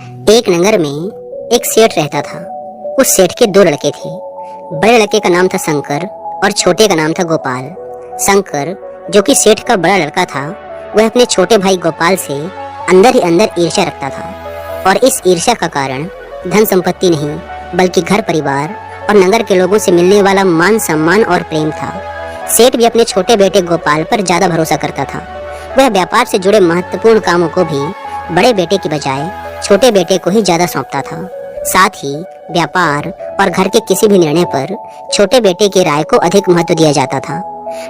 एक नगर में एक सेठ रहता था। उस सेठ के दो लड़के थे। बड़े लड़के का नाम था शंकर और छोटे का नाम था गोपाल। शंकर, जो कि सेठ का बड़ा लड़का था, वह अपने छोटे भाई गोपाल से अंदर ही अंदर ईर्ष्या रखता था और इस ईर्ष्या का कारण धन संपत्ति नहीं बल्कि घर परिवार और नगर के लोगों से मिलने वाला मान सम्मान और प्रेम था। सेठ भी अपने छोटे बेटे गोपाल पर ज्यादा भरोसा करता था। वह व्यापार से जुड़े महत्वपूर्ण कामों को भी बड़े बेटे की बजाय छोटे बेटे को ही ज्यादा सौंपता था। साथ ही व्यापार और घर के किसी भी निर्णय पर छोटे बेटे की राय को अधिक महत्व दिया जाता था।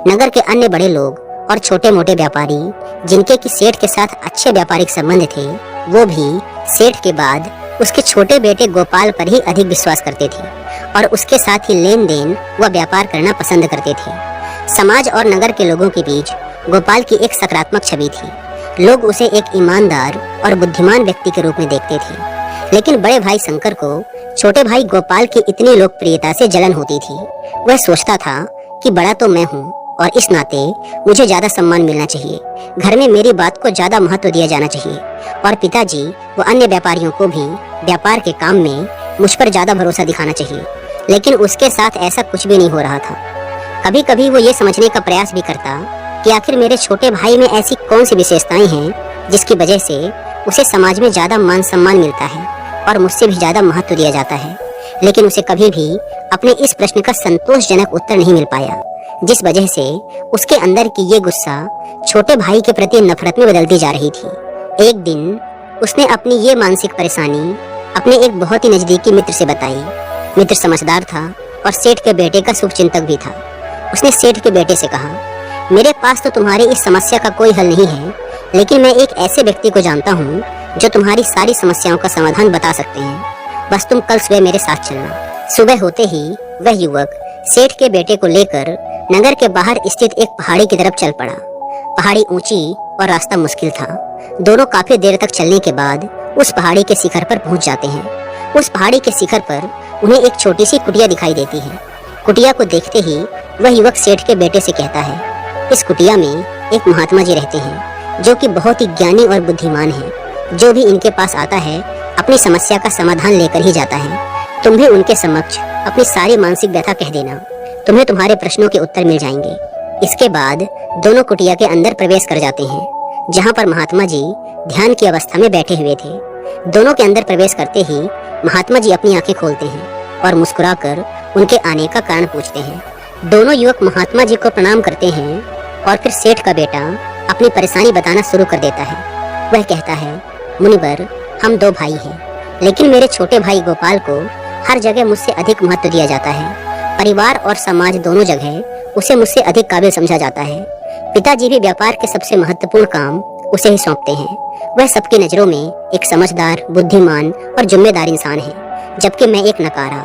नगर के अन्य बड़े लोग और छोटे मोटे व्यापारी जिनके कि सेठ के साथ अच्छे व्यापारिक संबंध थे, वो भी सेठ के बाद उसके छोटे बेटे गोपाल पर ही अधिक विश्वास करते थे और उसके साथ ही लेन देन व व्यापार करना पसंद करते थे। समाज और नगर के लोगों के बीच गोपाल की एक सकारात्मक छवि थी। लोग उसे एक ईमानदार और बुद्धिमान व्यक्ति के रूप में देखते थे, लेकिन बड़े भाई शंकर को छोटे भाई गोपाल की इतनी लोकप्रियता से जलन होती थी। वह सोचता था कि बड़ा तो मैं हूँ और इस नाते मुझे ज्यादा सम्मान मिलना चाहिए। घर में मेरी बात को ज्यादा महत्व दिया जाना चाहिए और पिताजी व अन्य व्यापारियों को भी व्यापार के काम में मुझ पर ज्यादा भरोसा दिखाना चाहिए। लेकिन उसके साथ ऐसा कुछ भी नहीं हो रहा था। कभी कभी वो ये समझने का प्रयास भी करता कि आखिर मेरे छोटे भाई में ऐसी कौन सी विशेषताएं हैं जिसकी वजह से उसे समाज में ज्यादा मान सम्मान मिलता है और मुझसे भी ज्यादा महत्व दिया जाता है। लेकिन उसे कभी भी अपने इस प्रश्न का संतोषजनक उत्तर नहीं मिल पाया, जिस वजह से उसके अंदर की ये गुस्सा छोटे भाई के प्रति नफरत में बदलती जा रही थी। एक दिन उसने अपनी ये मानसिक परेशानी अपने एक बहुत ही नजदीकी मित्र से बताई। मित्र समझदार था और सेठ के बेटे का शुभचिंतक भी था। उसने सेठ के बेटे से कहा, मेरे पास तो तुम्हारी इस समस्या का कोई हल नहीं है, लेकिन मैं एक ऐसे व्यक्ति को जानता हूँ जो तुम्हारी सारी समस्याओं का समाधान बता सकते हैं। बस तुम कल सुबह मेरे साथ चलना। सुबह होते ही वह युवक सेठ के बेटे को लेकर नगर के बाहर स्थित एक पहाड़ी की तरफ चल पड़ा। पहाड़ी ऊंची और रास्ता मुश्किल था। दोनों काफी देर तक चलने के बाद उस पहाड़ी के शिखर पर पहुंच जाते हैं। उस पहाड़ी के शिखर पर उन्हें एक छोटी सी कुटिया दिखाई देती है। कुटिया को देखते ही वह युवक सेठ के बेटे से कहता है, इस कुटिया में एक महात्मा जी रहते हैं जो कि बहुत ही ज्ञानी और बुद्धिमान हैं। जो भी इनके पास आता है अपनी समस्या का समाधान लेकर ही जाता है। तुम भी उनके समक्ष अपनी सारी मानसिक व्यथा कह देना, तुम्हें तुम्हारे प्रश्नों के उत्तर मिल जाएंगे। इसके बाद दोनों कुटिया के अंदर प्रवेश कर जाते हैं, जहाँ पर महात्मा जी ध्यान की अवस्था में बैठे हुए थे। दोनों के अंदर प्रवेश करते ही महात्मा जी अपनी आंखें खोलते हैं और मुस्कुराकर उनके आने का कारण पूछते हैं। दोनों युवक महात्मा जी को प्रणाम करते हैं और फिर सेठ का बेटा अपनी परेशानी बताना शुरू कर देता है। वह कहता है, मुनिवर, हम दो भाई हैं, लेकिन मेरे छोटे भाई गोपाल को हर जगह मुझसे अधिक महत्व दिया जाता है। परिवार और समाज दोनों जगह उसे मुझसे अधिक काबिल समझा जाता है। पिताजी भी व्यापार के सबसे महत्वपूर्ण काम उसे ही सौंपते हैं। वह सबकी नजरों में एक समझदार, बुद्धिमान और जिम्मेदार इंसान है, जबकि मैं एक नकारा,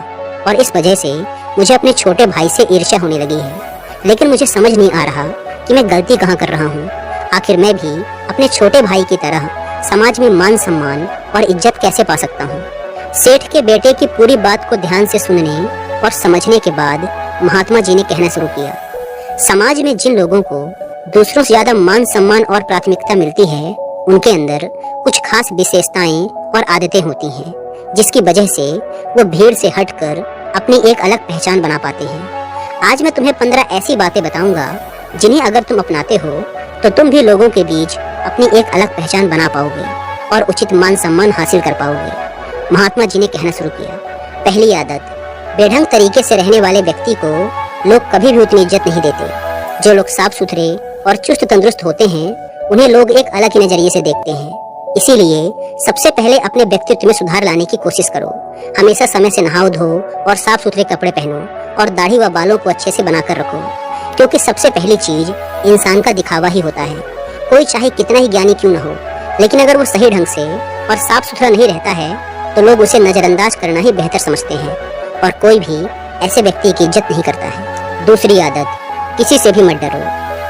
और इस वजह से मुझे अपने छोटे भाई से ईर्ष्या होने लगी है। लेकिन मुझे समझ नहीं आ रहा कि मैं गलती कहाँ कर रहा हूँ। आखिर मैं भी अपने छोटे भाई की तरह समाज में मान सम्मान और इज्जत कैसे पा सकता हूँ। सेठ के बेटे की पूरी बात को ध्यान से सुनने और समझने के बाद महात्मा जी ने कहना शुरू किया, समाज में जिन लोगों को दूसरों से ज्यादा मान सम्मान और प्राथमिकता मिलती है, उनके अंदर कुछ खास विशेषताएं और आदतें होती हैं, जिसकी वजह से वो भीड़ से हटकर अपनी एक अलग पहचान बना पाते हैं। आज मैं तुम्हें 15 ऐसी बातें बताऊंगा जिन्हें अगर तुम अपनाते हो तो तुम भी लोगों के बीच अपनी एक अलग पहचान बना पाओगे और उचित मान सम्मान हासिल कर पाओगे। महात्मा जी ने कहना शुरू किया, पहली आदत, बेढंग तरीके से रहने वाले व्यक्ति को लोग कभी भी उतनी इज्जत नहीं देते। जो लोग साफ सुथरे और चुस्त तंदुरुस्त होते हैं, उन्हें लोग एक अलग ही नजरिए से देखते हैं। इसीलिए सबसे पहले अपने व्यक्तित्व में सुधार लाने की कोशिश करो। हमेशा समय से नहाओ धो और साफ सुथरे कपड़े पहनो और दाढ़ी व बालों को अच्छे से बनाकर रखो, क्योंकि सबसे पहली चीज इंसान का दिखावा ही होता है। कोई चाहे कितना ही ज्ञानी क्यों न हो, लेकिन अगर वो सही ढंग से और साफ सुथरा नहीं रहता है तो लोग उसे नजरअंदाज करना ही बेहतर समझते हैं और कोई भी ऐसे व्यक्ति की इज्जत नहीं करता है। दूसरी आदत, किसी से भी मत डरो।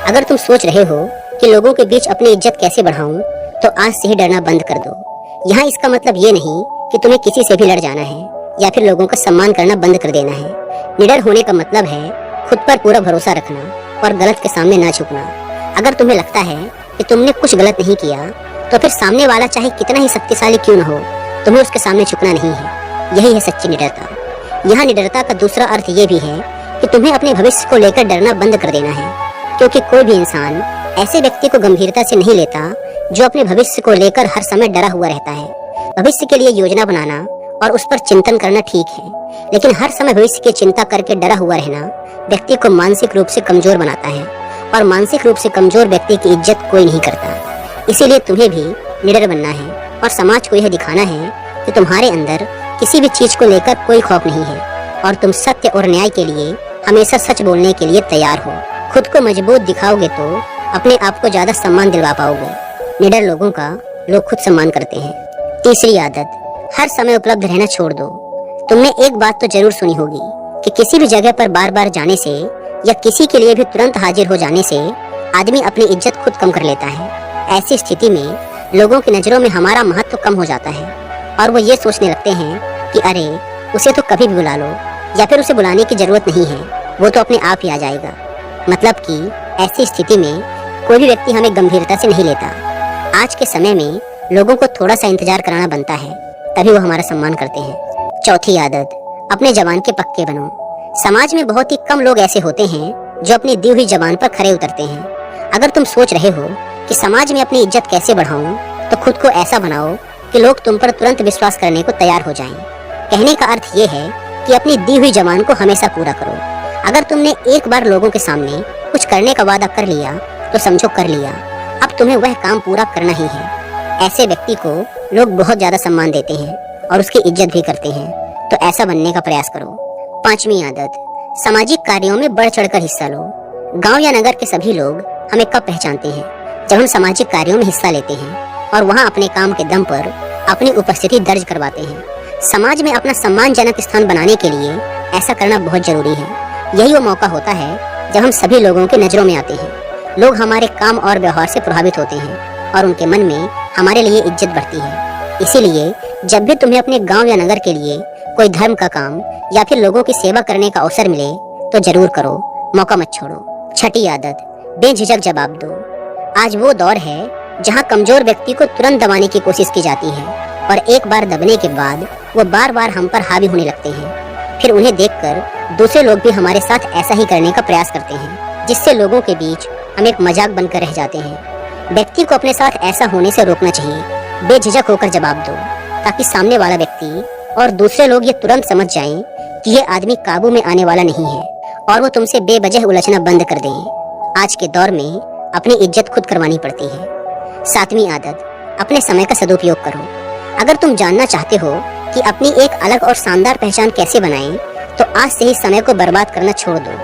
अगर तुम सोच रहे हो कि लोगों के बीच अपनी इज्जत कैसे बढ़ाऊं, तो आज से ही डरना बंद कर दो। यहाँ इसका मतलब ये नहीं कि तुम्हें किसी से भी लड़ जाना है या फिर लोगों का सम्मान करना बंद कर देना है। निडर होने का मतलब है खुद पर पूरा भरोसा रखना और गलत के सामने ना झुकना। अगर तुम्हें लगता है कि तुमने कुछ गलत नहीं किया, तो फिर सामने वाला चाहे कितना ही शक्तिशाली क्यों न हो, तुम्हें उसके सामने झुकना नहीं है। यही है सच्ची निडरता। यहाँ निडरता का दूसरा अर्थ ये भी है कि तुम्हें अपने भविष्य को लेकर डरना बंद कर देना है, क्योंकि कोई भी इंसान ऐसे व्यक्ति को गंभीरता से नहीं लेता जो अपने भविष्य को लेकर हर समय डरा हुआ रहता है। भविष्य के लिए योजना बनाना और उस पर चिंतन करना ठीक है, लेकिन हर समय भविष्य की चिंता करके डरा हुआ रहना व्यक्ति को मानसिक रूप से कमजोर बनाता है, और मानसिक रूप से कमजोर व्यक्ति की इज्जत कोई नहीं करता। इसीलिए तुम्हें भी निडर बनना है और समाज को यह दिखाना है कि तुम्हारे अंदर किसी भी चीज को लेकर कोई खौफ नहीं है और तुम सत्य और न्याय के लिए हमेशा सच बोलने के लिए तैयार हो। खुद को मजबूत दिखाओगे तो अपने आप को ज्यादा सम्मान दिलवा पाओगे। निडर लोगों का लोग खुद सम्मान करते हैं। तीसरी आदत, हर समय उपलब्ध रहना छोड़ दो। तुमने एक बात तो जरूर सुनी होगी कि किसी भी जगह पर बार बार जाने से या किसी के लिए भी तुरंत हाजिर हो जाने से आदमी अपनी इज्जत खुद कम कर लेता है। ऐसी स्थिति में लोगों की नजरों में हमारा महत्व कम हो जाता है और वो ये सोचने लगते हैं कि अरे उसे तो कभी भी बुला लो, या फिर उसे बुलाने की जरूरत नहीं है, वो तो अपने आप ही आ जाएगा। मतलब कि ऐसी स्थिति में कोई भी व्यक्ति हमें गंभीरता से नहीं लेता। आज के समय में लोगों को थोड़ा सा इंतजार कराना बनता है, तभी वो हमारा सम्मान करते हैं। चौथी आदत, अपने जबान के पक्के बनो। समाज में बहुत ही कम लोग ऐसे होते हैं जो अपनी दी हुई जबान पर खरे उतरते हैं। अगर तुम सोच रहे हो कि समाज में अपनी इज्जत कैसे बढ़ाऊं, तो खुद को ऐसा बनाओ कि लोग तुम पर तुरंत विश्वास करने को तैयार हो जाएं। कहने का अर्थ ये है कि अपनी दी हुई जबान को हमेशा पूरा करो। अगर तुमने एक बार लोगों के सामने कुछ करने का वादा कर लिया तो समझो कर लिया, अब तुम्हें वह काम पूरा करना ही है। ऐसे व्यक्ति को लोग बहुत ज्यादा सम्मान देते हैं और उसकी इज्जत भी करते हैं, तो ऐसा बनने का प्रयास करो। पांचवी आदत, सामाजिक कार्यों में बढ़ चढ़कर हिस्सा लो। गांव या नगर के सभी लोग हमें कब पहचानते हैं? जब हम सामाजिक कार्यों में हिस्सा लेते हैं और वहां अपने काम के दम पर अपनी उपस्थिति दर्ज करवाते हैं। समाज में अपना सम्मानजनक स्थान बनाने के लिए ऐसा करना बहुत जरूरी है। यही वो मौका होता है जब हम सभी लोगों की नजरों में आते हैं। लोग हमारे काम और व्यवहार से प्रभावित होते हैं और उनके मन में हमारे लिए इज्जत बढ़ती है। इसीलिए जब भी तुम्हें अपने गांव या नगर के लिए कोई धर्म का काम या फिर लोगों की सेवा करने का अवसर मिले तो जरूर करो, मौका मत छोड़ो। छठी आदत, बेझिझक जवाब दो। आज वो दौर है जहां कमजोर व्यक्ति को तुरंत दबाने की कोशिश की जाती है और एक बार दबने के बाद वो बार बार हम पर हावी होने लगते हैं। फिर उन्हें देखकर दूसरे लोग भी हमारे साथ ऐसा ही करने का प्रयास करते हैं, जिससे लोगों के बीच हम एक मजाक बनकर रह जाते हैं। व्यक्ति को अपने साथ ऐसा होने से रोकना चाहिए। बेझिझक होकर जवाब दो ताकि सामने वाला व्यक्ति और दूसरे लोग ये तुरंत समझ जाएं कि ये आदमी काबू में आने वाला नहीं है और वो तुमसे बेवजह उलझना बंद कर दें। आज के दौर में अपनी इज्जत खुद करवानी पड़ती है। सातवीं आदत, अपने समय का सदुपयोग करो। अगर तुम जानना चाहते हो कि अपनी एक अलग और शानदार पहचान कैसे बनाएं, तो आज से ही समय को बर्बाद करना छोड़ दो।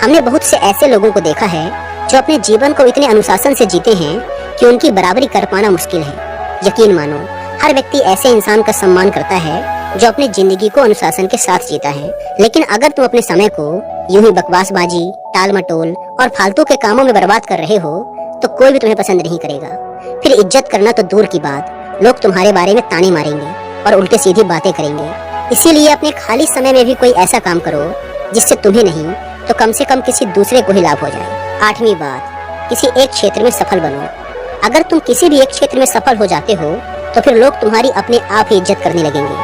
हमने बहुत से ऐसे लोगों को देखा है जो अपने जीवन को इतने अनुशासन से जीते हैं कि उनकी बराबरी कर पाना मुश्किल है। यकीन मानो, हर व्यक्ति ऐसे इंसान का सम्मान करता है जो अपनी जिंदगी को अनुशासन के साथ जीता है। लेकिन अगर तुम अपने समय को यूं ही बकवासबाजी, टाल मटोल और फालतू के कामों में बर्बाद कर रहे हो, तो कोई भी तुम्हें पसंद नहीं करेगा। फिर इज्जत करना तो दूर की बात, लोग तुम्हारे बारे में ताने मारेंगे और उल्टे सीधी बातें करेंगे। इसीलिए अपने खाली समय में भी कोई ऐसा काम करो जिससे तुम्हें नहीं तो कम से कम किसी दूसरे को ही लाभ हो जाए। आठवीं बात, किसी एक क्षेत्र में सफल बनो। अगर तुम किसी भी एक क्षेत्र में सफल हो जाते हो तो फिर लोग तुम्हारी अपने आप ही इज्जत करने लगेंगे,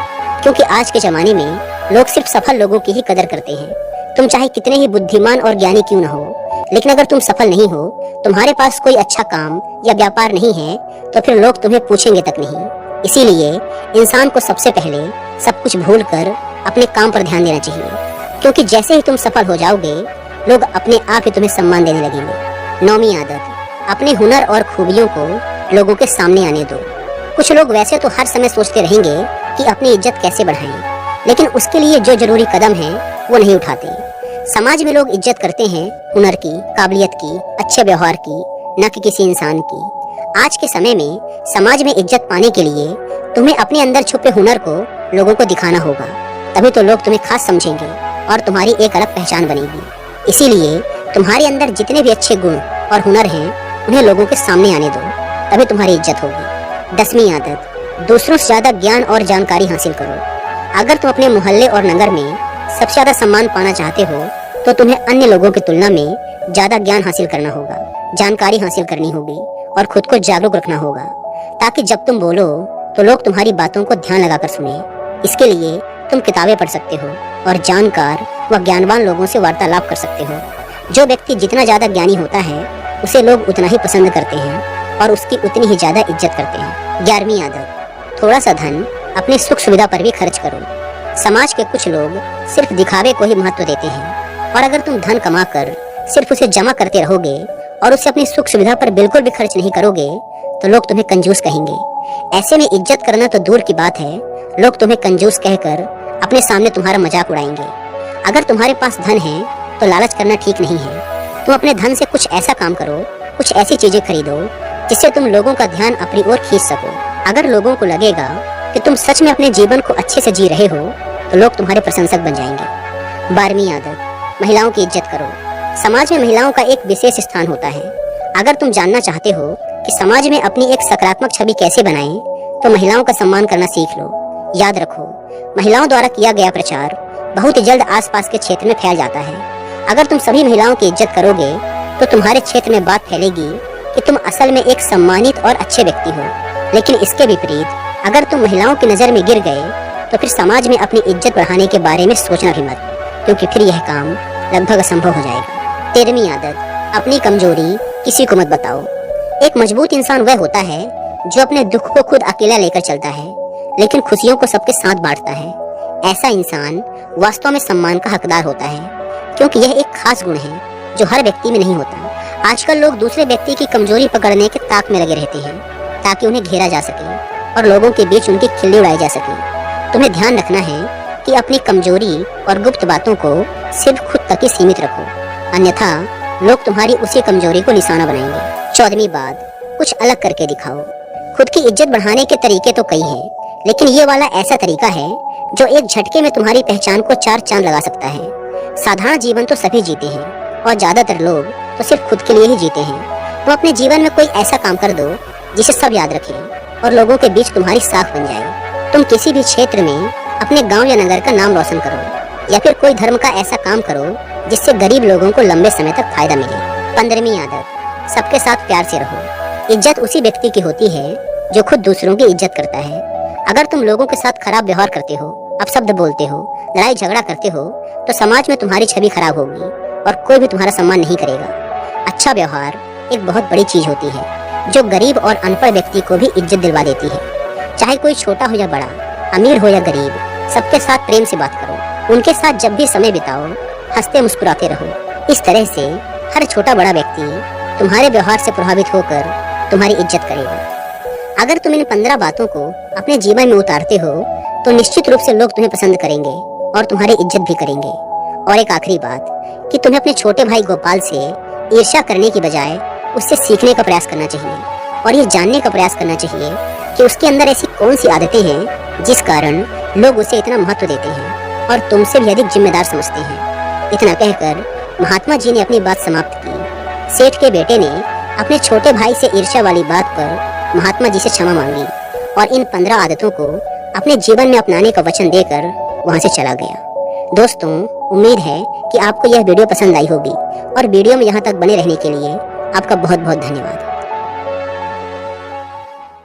क्योंकि आज के जमाने में लोग सिर्फ सफल लोगों की ही कदर करते हैं। तुम चाहे कितने ही बुद्धिमान और ज्ञानी क्यों न हो, लेकिन अगर तुम सफल नहीं हो, तुम्हारे पास कोई अच्छा काम या व्यापार नहीं है, तो फिर लोग तुम्हें पूछेंगे तक नहीं। इसीलिए इंसान को सबसे पहले सब कुछ भूलकर अपने काम पर ध्यान देना चाहिए, क्योंकि जैसे ही तुम सफल हो जाओगे, लोग अपने आप ही तुम्हें सम्मान देने लगेंगे। नौवीं आदत, अपने हुनर और खूबियों को लोगों के सामने आने दो। कुछ लोग वैसे तो हर समय सोचते रहेंगे कि अपनी इज्जत कैसे बढ़ाएं, लेकिन उसके लिए जो जरूरी कदम है वो नहीं उठाते। समाज में लोग इज्जत करते हैं हुनर की, काबिलियत की, अच्छे व्यवहार की, न कि किसी इंसान की। आज के समय में समाज में इज्जत पाने के लिए तुम्हें अपने अंदर छुपे हुनर को लोगों को दिखाना होगा, तभी तो लोग तुम्हें खास समझेंगे और तुम्हारी एक अलग पहचान बनेगी। इसीलिए तुम्हारे अंदर जितने भी अच्छे गुण और हुनर हैं, उन्हें लोगों के सामने आने दो, तभी तुम्हारी इज्जत होगी। 10वीं आदत, दूसरों से ज्यादा ज्ञान और जानकारी हासिल करो। अगर तुम अपने मोहल्ले और नगर में सबसे ज्यादा सम्मान पाना चाहते हो, तो तुम्हें अन्य लोगों की तुलना में ज्यादा ज्ञान हासिल करना होगा, जानकारी हासिल करनी होगी और खुद को जागरूक रखना होगा, ताकि जब तुम बोलो तो लोग तुम्हारी बातों को ध्यान लगाकर सुने। इसके लिए तुम किताबें पढ़ सकते हो और जानकार व ज्ञानवान लोगों से वार्तालाप कर सकते हो। जो व्यक्ति जितना ज्यादा ज्ञानी होता है उसे लोग उतना ही पसंद करते हैं और उसकी उतनी ही ज्यादा इज्जत करते हैं। 11वीं आदत, थोड़ा सा धन अपनी सुख सुविधा पर भी खर्च करो। समाज के कुछ लोग सिर्फ दिखावे को ही महत्व देते हैं और अगर तुम धन कमाकर सिर्फ उसे जमा करते रहोगे और उसे अपनी सुख सुविधा पर बिल्कुल भी खर्च नहीं करोगे तो लोग तुम्हें कंजूस कहेंगे। ऐसे में इज्जत करना तो दूर की बात है, लोग तुम्हें कंजूस कहकर अपने सामने तुम्हारा मजाक उड़ाएंगे। अगर तुम्हारे पास धन है तो लालच करना ठीक नहीं है। तुम अपने धन से कुछ ऐसा काम करो, कुछ ऐसी चीजें खरीदो जिससे तुम लोगों का ध्यान अपनी ओर खींच सको। अगर लोगों को लगेगा कि तुम सच में अपने जीवन को अच्छे से जी रहे हो तो लोग तुम्हारे प्रशंसक बन जाएंगे। 12वीं आदत, महिलाओं की इज्जत करो। समाज में महिलाओं का एक विशेष स्थान होता है। अगर तुम जानना चाहते हो कि समाज में अपनी एक सकारात्मक छवि कैसे बनाएं, तो महिलाओं का सम्मान करना सीख लो। याद रखो, महिलाओं द्वारा किया गया प्रचार बहुत ही जल्द आसपास के क्षेत्र में फैल जाता है। अगर तुम सभी महिलाओं की इज्जत करोगे तो तुम्हारे क्षेत्र में बात फैलेगी कि तुम असल में एक सम्मानित और अच्छे व्यक्ति हो। लेकिन इसके विपरीत अगर तुम महिलाओं की नजर में गिर गए तो फिर समाज में अपनी इज्जत बढ़ाने के बारे में सोचना भी मत, क्योंकि फिर यह काम लगभग असंभव हो जाएगा। 13वीं आदत, अपनी कमजोरी किसी को मत बताओ। एक मजबूत इंसान वह होता है जो अपने दुख को खुद अकेला लेकर चलता है लेकिन खुशियों को सबके साथ बांटता है। ऐसा इंसान वास्तव में सम्मान का हकदार होता है, क्योंकि यह एक खास गुण है जो हर व्यक्ति में नहीं होता। आजकल लोग दूसरे व्यक्ति की कमजोरी पकड़ने के ताक में लगे रहते हैं ताकि उन्हें घेरा जा सके और लोगों के बीच उनकी खिल्ली उड़ाई जा सके। तुम्हें ध्यान रखना है कि अपनी कमजोरी और गुप्त बातों को सिर्फ खुद तक ही सीमित रखो, अन्यथा लोग तुम्हारी उसी कमजोरी को निशाना बनाएंगे। 14वीं बात, कुछ अलग करके दिखाओ। खुद की इज्जत बढ़ाने के तरीके तो कई हैं, लेकिन ये वाला ऐसा तरीका है जो एक झटके में तुम्हारी पहचान को 4 चांद लगा सकता है। साधारण जीवन तो सभी जीते हैं और ज्यादातर लोग तो सिर्फ खुद के लिए ही जीते हैं। तुम अपने जीवन में कोई ऐसा काम कर दो जिसे सब याद रखें और लोगों के बीच तुम्हारी साख बन जाए। तुम किसी भी क्षेत्र में अपने गांव या नगर का नाम रोशन करो या फिर कोई धर्म का ऐसा काम करो जिससे गरीब लोगों को लंबे समय तक फायदा मिले। 15वीं आदत, सबके साथ प्यार से रहो। इज्जत उसी व्यक्ति की होती है जो खुद दूसरों की इज्जत करता है। अगर तुम लोगों के साथ खराब व्यवहार करते हो, अपशब्द बोलते हो, लड़ाई झगड़ा करते हो तो समाज में तुम्हारी छवि खराब होगी और कोई भी तुम्हारा सम्मान नहीं करेगा। अच्छा व्यवहार एक बहुत बड़ी चीज होती है जो गरीब और अनपढ़ व्यक्ति को भी इज्जत दिलवा देती है। चाहे कोई छोटा हो या बड़ा, अमीर हो या गरीब, सबके साथ प्रेम से बात करो। उनके साथ जब भी समय बिताओ हंसते मुस्कुराते रहो। इस तरह से हर छोटा बड़ा व्यक्ति तुम्हारे व्यवहार से प्रभावित होकर तुम्हारी इज्जत करेगा। अगर तुम इन 15 बातों को अपने जीवन में उतारते हो तो निश्चित रूप से लोग तुम्हें पसंद करेंगे और तुम्हारी इज्जत भी करेंगे। और एक आखिरी बात कि तुम्हें अपने छोटे भाई गोपाल से ईर्ष्या करने की बजाय उससे सीखने का प्रयास करना चाहिए और ये जानने का प्रयास करना चाहिए कि उसके अंदर ऐसी कौन सी आदतें हैं जिस कारण लोग उसे इतना महत्व देते हैं और तुमसे भी अधिक जिम्मेदार समझते हैं। इतना कहकर महात्मा जी ने अपनी बात समाप्त की। सेठ के बेटे ने अपने छोटे भाई से ईर्ष्या वाली बात पर महात्मा जी से क्षमा मांगी और इन 15 आदतों को अपने जीवन में अपनाने का वचन देकर वहां से चला गया। दोस्तों, उम्मीद है कि आपको यह वीडियो पसंद आई होगी और वीडियो में यहाँ तक बने रहने के लिए आपका बहुत बहुत धन्यवाद।